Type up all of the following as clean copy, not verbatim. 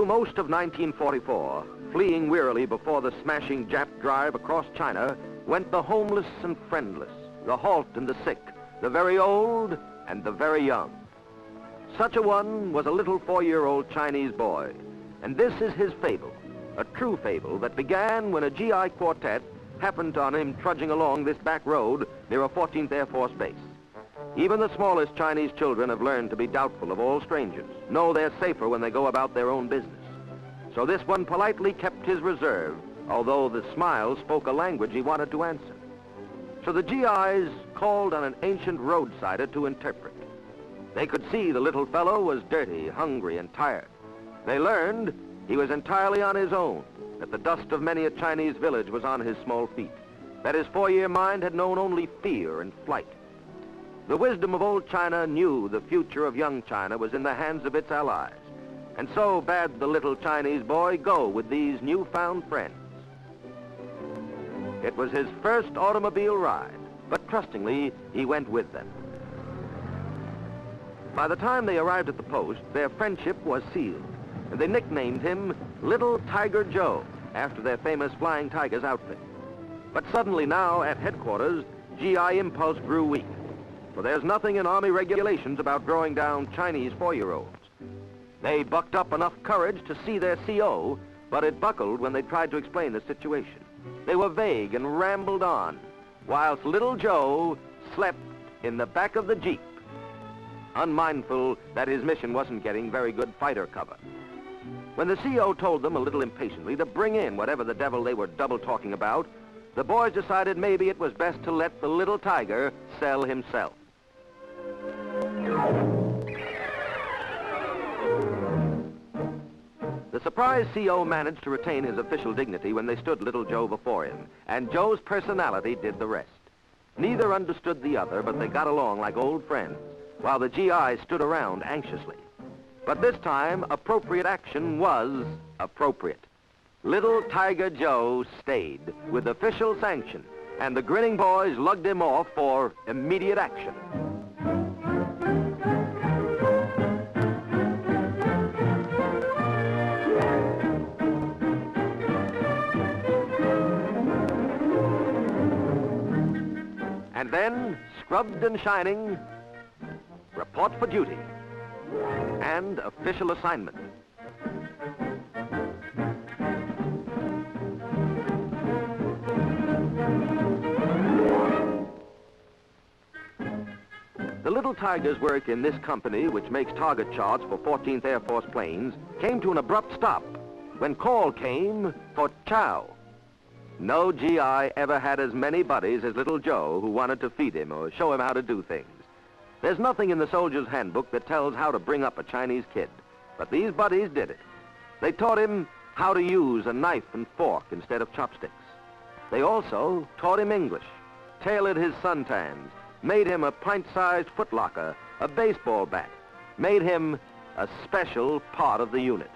Through most of 1944, fleeing wearily before the smashing Jap drive across China, went the homeless and friendless, the halt and the sick, the very old and the very young. Such a one was a little 4-year-old Chinese boy, and this is his fable, a true fable that began when a GI quartet happened on him trudging along this back road near a 14th Air Force base. Even the smallest Chinese children have learned to be doubtful of all strangers, know they're safer when they go about their own business. So this one politely kept his reserve, although the smile spoke a language he wanted to answer. So the GIs called on an ancient roadsider to interpret. They could see the little fellow was dirty, hungry, and tired. They learned he was entirely on his own, that the dust of many a Chinese village was on his small feet, that his 4-year mind had known only fear and flight. The wisdom of old China knew the future of young China was in the hands of its allies, and so bade the little Chinese boy go with these newfound friends. It was his first automobile ride, but trustingly, he went with them. By the time they arrived at the post, their friendship was sealed, and they nicknamed him Little Tiger Joe, after their famous Flying Tigers outfit. But suddenly now, at headquarters, GI impulse grew weak, for there's nothing in Army regulations about throwing down Chinese 4-year-olds. They bucked up enough courage to see their CO, but it buckled when they tried to explain the situation. They were vague and rambled on, whilst little Joe slept in the back of the Jeep, unmindful that his mission wasn't getting very good fighter cover. When the CO told them a little impatiently to bring in whatever the devil they were double-talking about, the boys decided maybe it was best to let the little tiger sell himself. The surprised CO managed to retain his official dignity when they stood little Joe before him, and Joe's personality did the rest. Neither understood the other, but they got along like old friends, while the GI stood around anxiously. But this time, appropriate action was appropriate. Little Tiger Joe stayed with official sanction, and the grinning boys lugged him off for immediate action. And then, scrubbed and shining, report for duty and official assignment. The little Tiger's work in this company, which makes target charts for 14th Air Force planes, came to an abrupt stop when call came for chow. No GI ever had as many buddies as little Joe who wanted to feed him or show him how to do things. There's nothing in the soldier's handbook that tells how to bring up a Chinese kid, but these buddies did it. They taught him how to use a knife and fork instead of chopsticks. They also taught him English, tailored his suntans, made him a pint-sized footlocker, a baseball bat, made him a special part of the unit.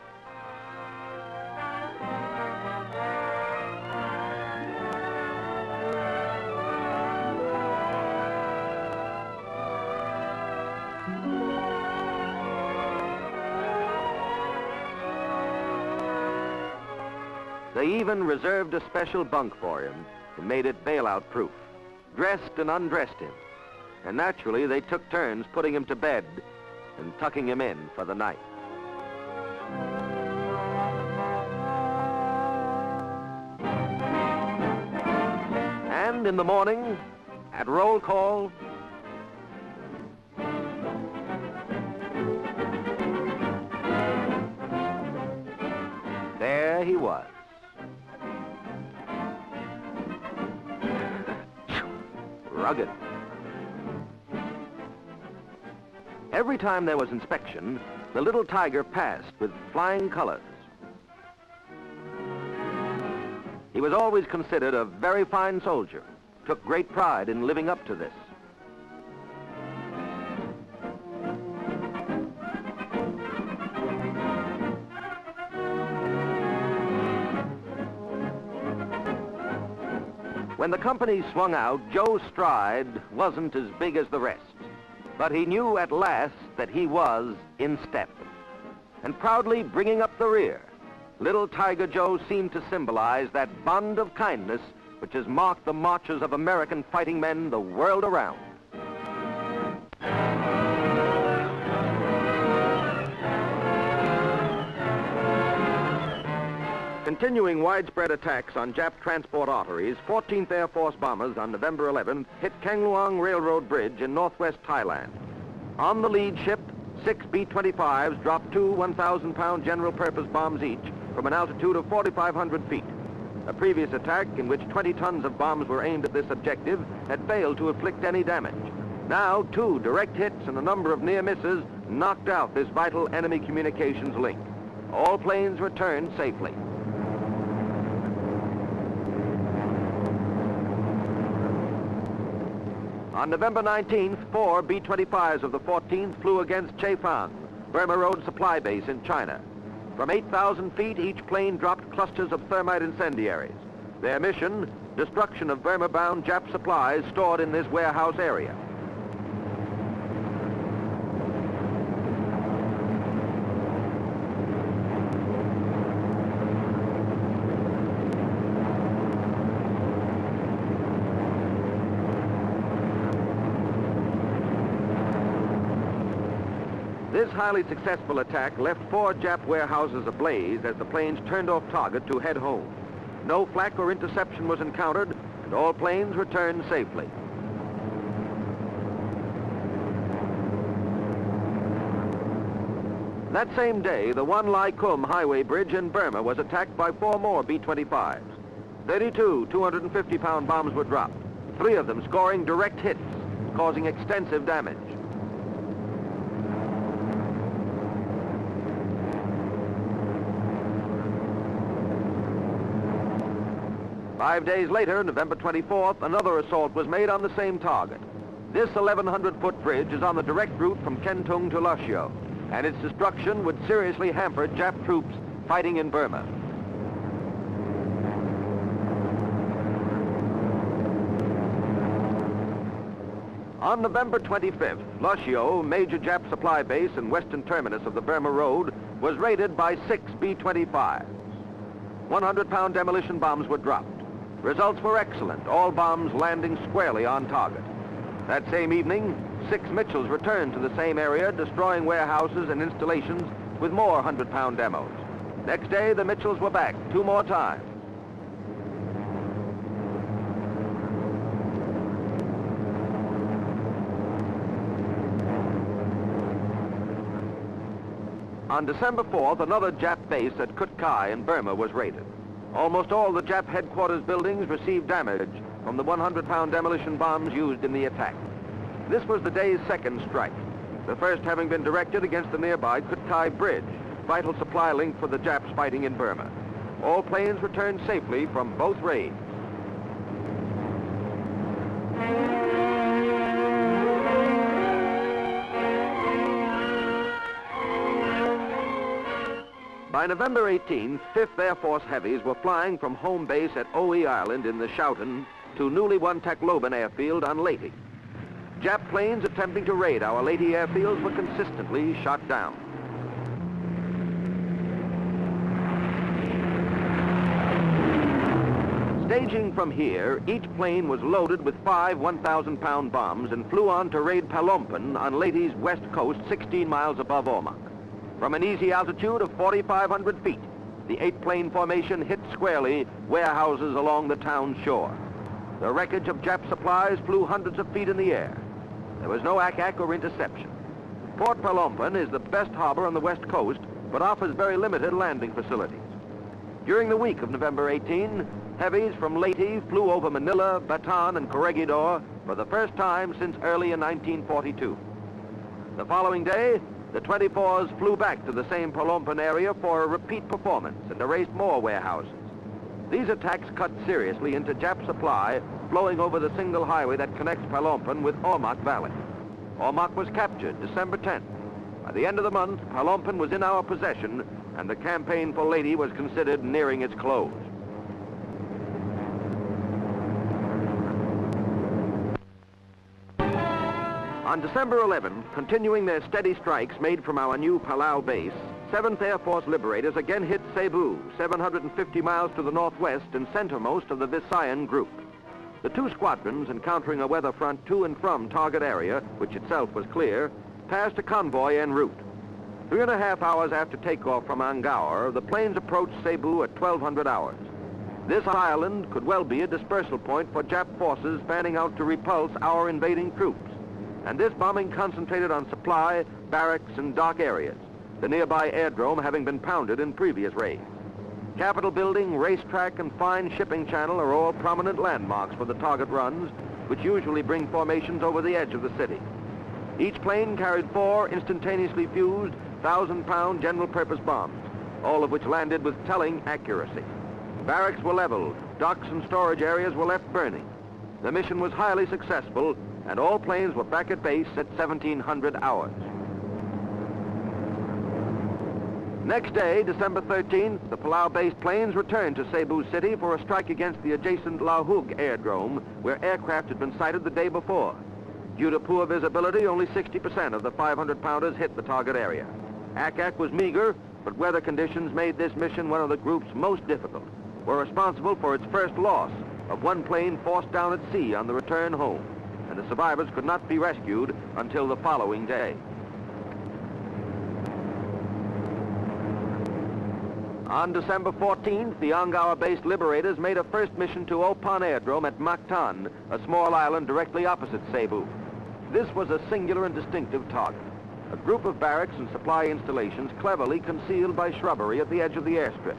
They even reserved a special bunk for him and made it bailout-proof, dressed and undressed him. And naturally, they took turns putting him to bed and tucking him in for the night. And in the morning, at roll call, there he was. Rugged. Every time there was inspection, the little Tiger passed with flying colors. He was always considered a very fine soldier, took great pride in living up to this. When the company swung out, Joe's stride wasn't as big as the rest, but he knew at last that he was in step. and proudly bringing up the rear. Little Tiger Joe seemed to symbolize that bond of kindness which has marked the marches of American fighting men the world around. Continuing widespread attacks on Jap transport arteries, 14th Air Force bombers on November 11th hit Kangluang Railroad Bridge in northwest Thailand. On the lead ship, 6 B-25s dropped two 1,000-pound general-purpose bombs each from an altitude of 4,500 feet. A previous attack in which 20 tons of bombs were aimed at this objective had failed to inflict any damage. Now, 2 direct hits and a number of near misses knocked out this vital enemy communications link. All planes returned safely. On November 19th, 4 B-25s of the 14th flew against Chaifang, Burma Road supply base in China. From 8,000 feet, each plane dropped clusters of thermite incendiaries. Their mission, destruction of Burma-bound Jap supplies stored in this warehouse area. This highly successful attack left 4 Jap warehouses ablaze as the planes turned off target to head home. No flak or interception was encountered, and all planes returned safely. That same day, the Wan Lai Kum highway bridge in Burma was attacked by 4 more B-25s. 32 250-pound bombs were dropped, 3 of them scoring direct hits, causing extensive damage. 5 days later, November 24th, another assault was made on the same target. This 1,100-foot bridge is on the direct route from Kentung to Lushio, and its destruction would seriously hamper Jap troops fighting in Burma. On November 25th, Lushio, major Jap supply base and western terminus of the Burma Road, was raided by 6 B-25s. 100-pound demolition bombs were dropped. Results were excellent, all bombs landing squarely on target. That same evening, 6 Mitchells returned to the same area, destroying warehouses and installations with more 100-pound demos. Next day, the Mitchells were back 2 more times. On December 4th, another Jap base at Kut Kai in Burma was raided. Almost all the Jap headquarters buildings received damage from the 100-pound demolition bombs used in the attack. This was the day's second strike, the first having been directed against the nearby Kut Kai Bridge, vital supply link for the Japs fighting in Burma. All planes returned safely from both raids. By November 18th, 5th Air Force heavies were flying from home base at Oe Island in the Schouten to newly won Tacloban airfield on Leyte. Jap planes attempting to raid our Leyte airfields were consistently shot down. Staging from here, each plane was loaded with 5 1,000-pound bombs and flew on to raid Palompan on Leyte's west coast 16 miles above Ormoc. From an easy altitude of 4,500 feet, the 8-plane formation hit squarely warehouses along the town's shore. The wreckage of Jap supplies flew hundreds of feet in the air. There was no ack-ack or interception. Port Palompan is the best harbor on the west coast, but offers very limited landing facilities. During the week of November 18, heavies from Leyte flew over Manila, Bataan, and Corregidor for the first time since early in 1942. The following day, the 24s flew back to the same Palompan area for a repeat performance and erased more warehouses. These attacks cut seriously into Jap supply flowing over the single highway that connects Palompan with Ormoc Valley. Ormoc was captured December 10th. By the end of the month, Palompan was in our possession, and the campaign for Leyte was considered nearing its close. On December 11th, continuing their steady strikes made from our new Palau base, 7th Air Force Liberators again hit Cebu, 750 miles to the northwest and centermost of the Visayan group. The two squadrons, encountering a weather front to and from target area, which itself was clear, passed a convoy en route. 3.5 hours after takeoff from Angaur, the planes approached Cebu at 1200 hours. This island could well be a dispersal point for Jap forces fanning out to repulse our invading troops. And this bombing concentrated on supply, barracks, and dock areas, the nearby airdrome having been pounded in previous raids. Capitol building, racetrack, and fine shipping channel are all prominent landmarks for the target runs, which usually bring formations over the edge of the city. Each plane carried 4 instantaneously fused 1,000-pound general-purpose bombs, all of which landed with telling accuracy. Barracks were leveled, docks and storage areas were left burning. The mission was highly successful, and all planes were back at base at 1700 hours. Next day, December 13th, the Palau-based planes returned to Cebu City for a strike against the adjacent La Hogue airdrome, where aircraft had been sighted the day before. Due to poor visibility, only 60% of the 500-pounders hit the target area. Ack was meager, but weather conditions made this mission one of the group's most difficult. Were responsible for its first loss of one plane forced down at sea on the return home, and the survivors could not be rescued until the following day. On December 14th, the Angaur-based Liberators made a first mission to Opan Airdrome at Mactan, a small island directly opposite Cebu. This was a singular and distinctive target, a group of barracks and supply installations cleverly concealed by shrubbery at the edge of the airstrip.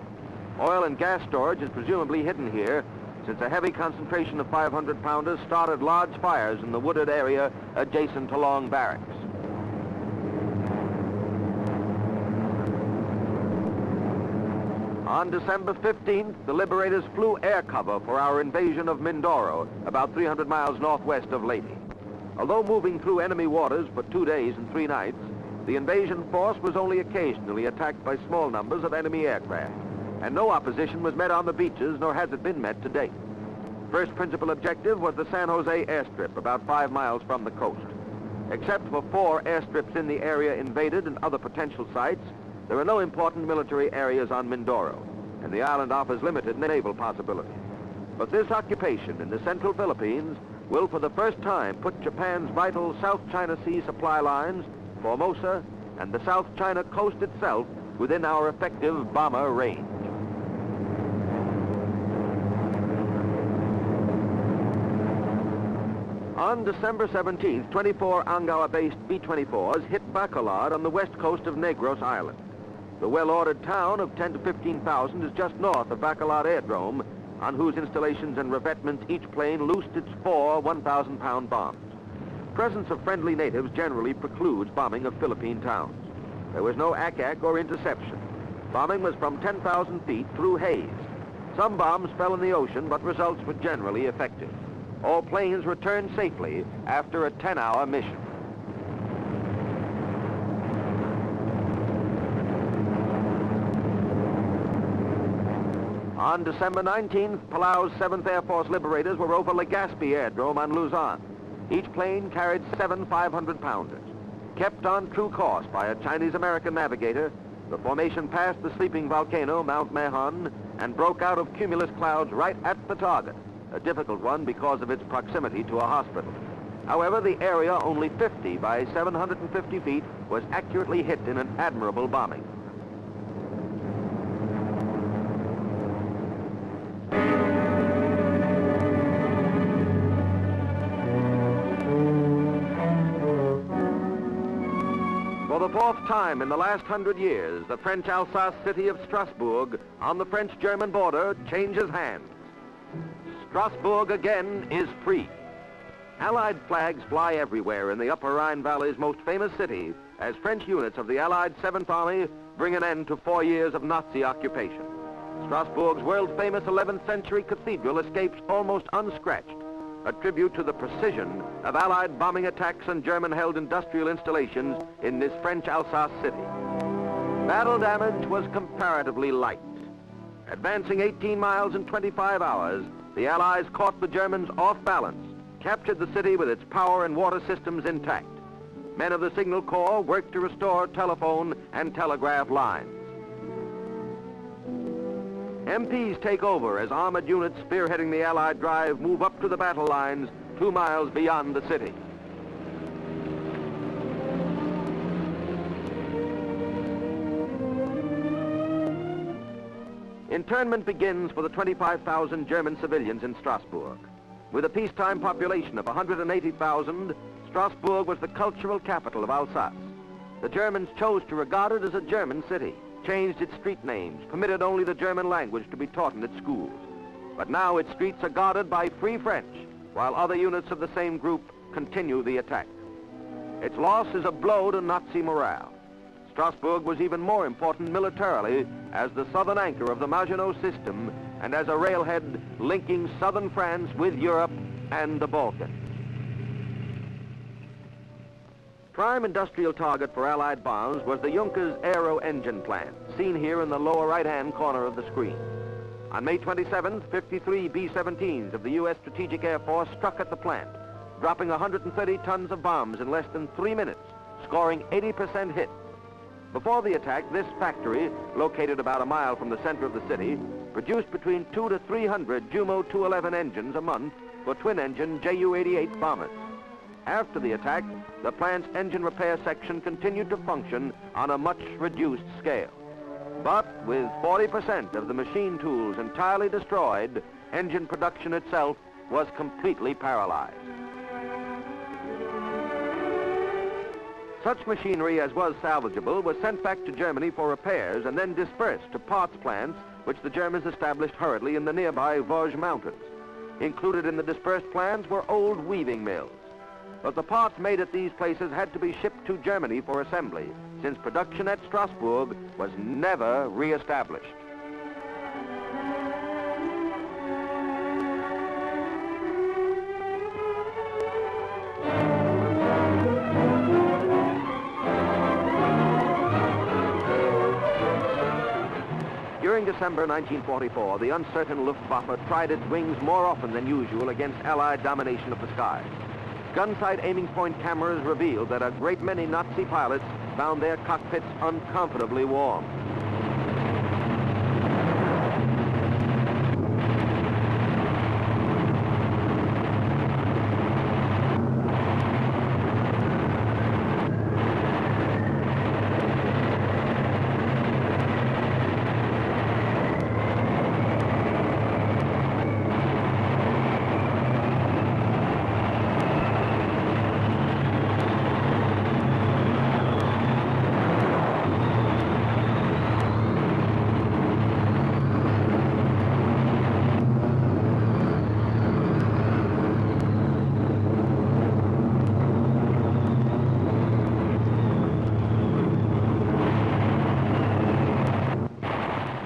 Oil and gas storage is presumably hidden here, since a heavy concentration of 500-pounders started large fires in the wooded area adjacent to Long Barracks. On December 15th, the Liberators flew air cover for our invasion of Mindoro, about 300 miles northwest of Leyte. Although moving through enemy waters for 2 days and 3 nights, the invasion force was only occasionally attacked by small numbers of enemy aircraft, and no opposition was met on the beaches, nor has it been met to date. First principal objective was the San Jose airstrip, about 5 miles from the coast. Except for 4 airstrips in the area invaded and other potential sites, there are no important military areas on Mindoro, and the island offers limited naval possibilities. But this occupation in the central Philippines will for the first time put Japan's vital South China Sea supply lines, Formosa, and the South China coast itself within our effective bomber range. On December 17th, 24 Angaur-based B-24s hit Bacolod on the west coast of Negros Island. The well-ordered town of 10 to 15,000 is just north of Bacolod Airdrome, on whose installations and revetments each plane loosed its 4 1,000-pound bombs. Presence of friendly natives generally precludes bombing of Philippine towns. There was no ack or interception. Bombing was from 10,000 feet through haze. Some bombs fell in the ocean, but results were generally effective. All planes returned safely after a 10-hour mission. On December 19th, Palau's 7th Air Force Liberators were over Legazpi Airdrome on Luzon. Each plane carried 7 500-pounders. Kept on true course by a Chinese-American navigator, the formation passed the sleeping volcano, Mount Mahon, and broke out of cumulus clouds right at the target, a difficult one because of its proximity to a hospital. However, the area, only 50 by 750 feet, was accurately hit in an admirable bombing. For the 4th time in the last 100 years, the French Alsace city of Strasbourg on the French-German border changes hands. Strasbourg again is free. Allied flags fly everywhere in the Upper Rhine Valley's most famous city as French units of the Allied 7th Army bring an end to 4 years of Nazi occupation. Strasbourg's world-famous 11th century cathedral escapes almost unscratched, a tribute to the precision of Allied bombing attacks on German-held industrial installations in this French Alsace city. Battle damage was comparatively light. Advancing 18 miles in 25 hours, the Allies caught the Germans off balance, captured the city with its power and water systems intact, Men of the Signal Corps worked to restore telephone and telegraph lines. MPs take over as armored units spearheading the Allied drive move up to the battle lines 2 miles beyond the city. Internment begins for the 25,000 German civilians in Strasbourg. With a peacetime population of 180,000, Strasbourg was the cultural capital of Alsace. The Germans chose to regard it as a German city, changed its street names, permitted only the German language to be taught in its schools. But now its streets are guarded by Free French, while other units of the same group continue the attack. Its loss is a blow to Nazi morale. Strasbourg was even more important militarily as the southern anchor of the Maginot System and as a railhead linking southern France with Europe and the Balkans. Prime industrial target for Allied bombs was the Junkers Aero engine plant, seen here in the lower right-hand corner of the screen. On May 27th, 53 B-17s of the U.S. Strategic Air Force struck at the plant, dropping 130 tons of bombs in less than 3 minutes, scoring 80% hit. Before the attack, this factory, located about a mile from the center of the city, produced between 200 to 300 Jumo 211 engines a month for twin-engine Ju-88 bombers. After the attack, the plant's engine repair section continued to function on a much reduced scale. But with 40% of the machine tools entirely destroyed, engine production itself was completely paralyzed. Such machinery as was salvageable was sent back to Germany for repairs and then dispersed to parts plants which the Germans established hurriedly in the nearby Vosges Mountains. Included in the dispersed plants were old weaving mills. But the parts made at these places had to be shipped to Germany for assembly, since production at Strasbourg was never re-established. During December 1944, the uncertain Luftwaffe tried its wings more often than usual against Allied domination of the skies. Gun-sight aiming point cameras revealed that a great many Nazi pilots found their cockpits uncomfortably warm.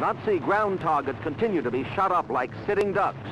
Nazi ground targets continue to be shot up like sitting ducks.